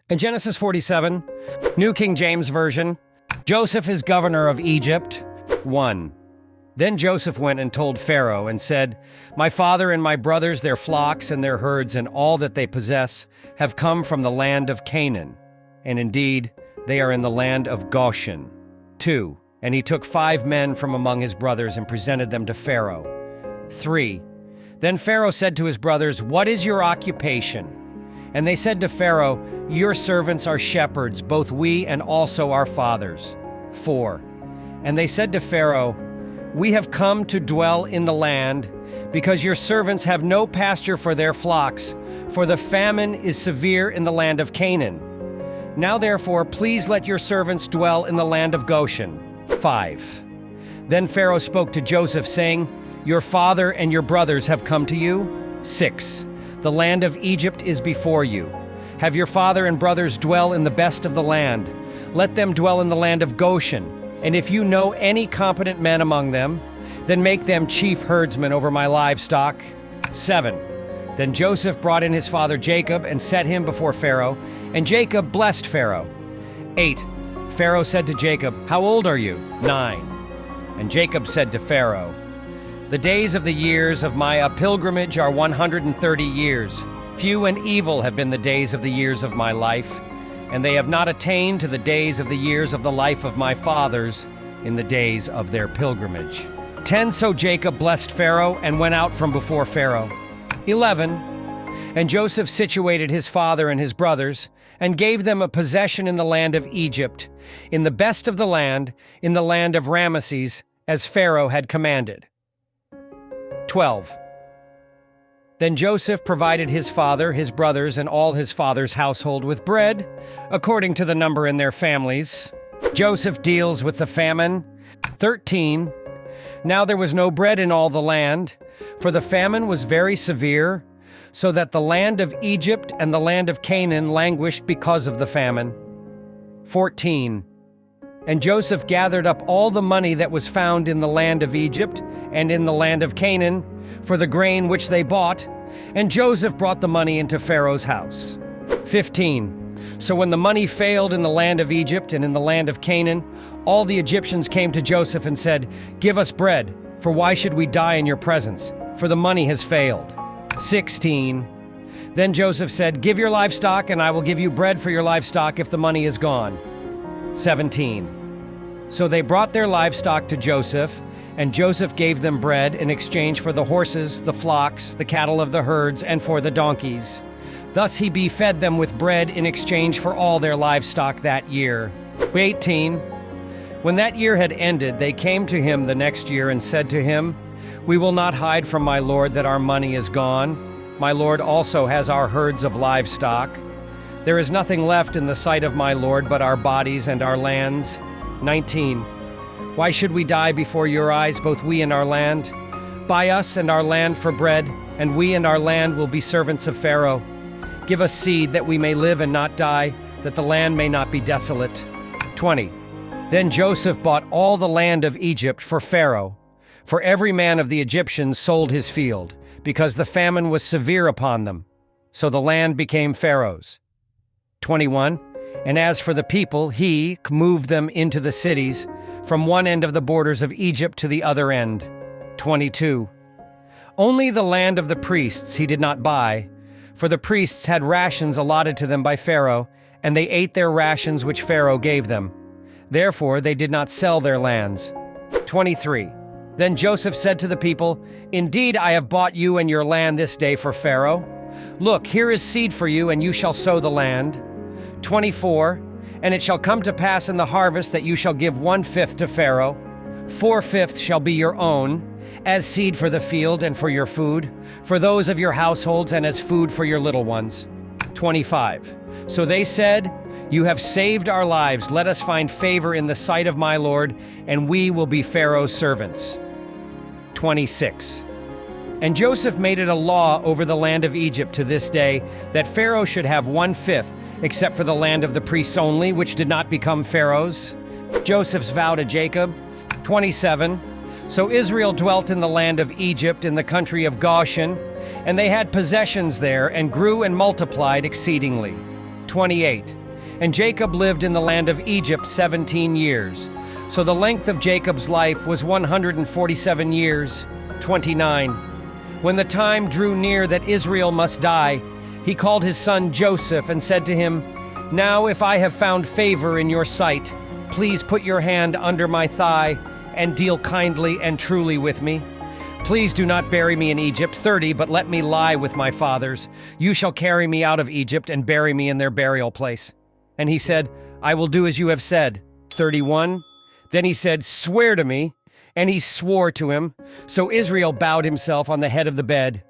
In Genesis 47, New King James Version, Joseph is governor of Egypt. 1. Then Joseph went and told Pharaoh and said, "My father and my brothers, their flocks and their herds and all that they possess have come from the land of Canaan. And indeed, they are in the land of Goshen." 2. And he took 5 men from among his brothers and presented them to Pharaoh. 3. Then Pharaoh said to his brothers, "What is your occupation?" And they said to Pharaoh, "Your servants are shepherds, both we and also our fathers." 4. And they said to Pharaoh, "We have come to dwell in the land, because your servants have no pasture for their flocks, for the famine is severe in the land of Canaan. Now therefore, please let your servants dwell in the land of Goshen." 5. Then Pharaoh spoke to Joseph, saying, "Your father and your brothers have come to you." 6. The land of Egypt is before you. Have your father and brothers dwell in the best of the land. Let them dwell in the land of Goshen. And if you know any competent men among them, then make them chief herdsmen over my livestock. 7. Then Joseph brought in his father Jacob and set him before Pharaoh, and Jacob blessed Pharaoh. 8. Pharaoh said to Jacob, "How old are you?" 9. And Jacob said to Pharaoh, "The days of the years of my pilgrimage are 130 years. Few and evil have been the days of the years of my life, and they have not attained to the days of the years of the life of my fathers in the days of their pilgrimage." 10. So Jacob blessed Pharaoh and went out from before Pharaoh. 11. And Joseph situated his father and his brothers, and gave them a possession in the land of Egypt, in the best of the land, in the land of Ramesses, as Pharaoh had commanded. 12. Then Joseph provided his father, his brothers, and all his father's household with bread, according to the number in their families. Joseph deals with the famine. 13. Now there was no bread in all the land, for the famine was very severe, so that the land of Egypt and the land of Canaan languished because of the famine. 14. And Joseph gathered up all the money that was found in the land of Egypt and in the land of Canaan for the grain which they bought, and Joseph brought the money into Pharaoh's house. 15. So when the money failed in the land of Egypt and in the land of Canaan, all the Egyptians came to Joseph and said, "Give us bread, for why should we die in your presence? For the money has failed." 16. Then Joseph said, "Give your livestock, and I will give you bread for your livestock if the money is gone." 17. So they brought their livestock to Joseph, and Joseph gave them bread in exchange for the horses, the flocks, the cattle of the herds, and for the donkeys. Thus he befed them with bread in exchange for all their livestock that year. 18. When that year had ended, they came to him the next year and said to him, "We will not hide from my lord that our money is gone. My lord also has our herds of livestock. There is nothing left in the sight of my lord but our bodies and our lands." 19. Why should we die before your eyes, both we and our land? Buy us and our land for bread, and we and our land will be servants of Pharaoh. Give us seed that we may live and not die, that the land may not be desolate. 20. Then Joseph bought all the land of Egypt for Pharaoh, for every man of the Egyptians sold his field, because the famine was severe upon them. So the land became Pharaoh's. 21. And as for the people, he moved them into the cities, from one end of the borders of Egypt to the other end. 22. Only the land of the priests he did not buy, for the priests had rations allotted to them by Pharaoh, and they ate their rations which Pharaoh gave them. Therefore they did not sell their lands. 23. Then Joseph said to the people, "Indeed, I have bought you and your land this day for Pharaoh. Look, here is seed for you, and you shall sow the land." 24. And it shall come to pass in the harvest that you shall give 1/5 to Pharaoh. 4/5 shall be your own, as seed for the field and for your food, for those of your households and as food for your little ones. 25. So they said, "You have saved our lives. Let us find favor in the sight of my lord, and we will be Pharaoh's servants." 26. And Joseph made it a law over the land of Egypt to this day that Pharaoh should have 1/5, except for the land of the priests only, which did not become Pharaoh's. Joseph's vow to Jacob. 27. So Israel dwelt in the land of Egypt in the country of Goshen, and they had possessions there and grew and multiplied exceedingly. 28. And Jacob lived in the land of Egypt 17 years. So the length of Jacob's life was 147 years, 29. When the time drew near that Israel must die, he called his son Joseph and said to him, "Now if I have found favor in your sight, please put your hand under my thigh and deal kindly and truly with me. Please do not bury me in Egypt, 30, but let me lie with my fathers. You shall carry me out of Egypt and bury me in their burial place." And he said, "I will do as you have said." 31. Then he said, "Swear to me." And he swore to him. So Israel bowed himself on the head of the bed.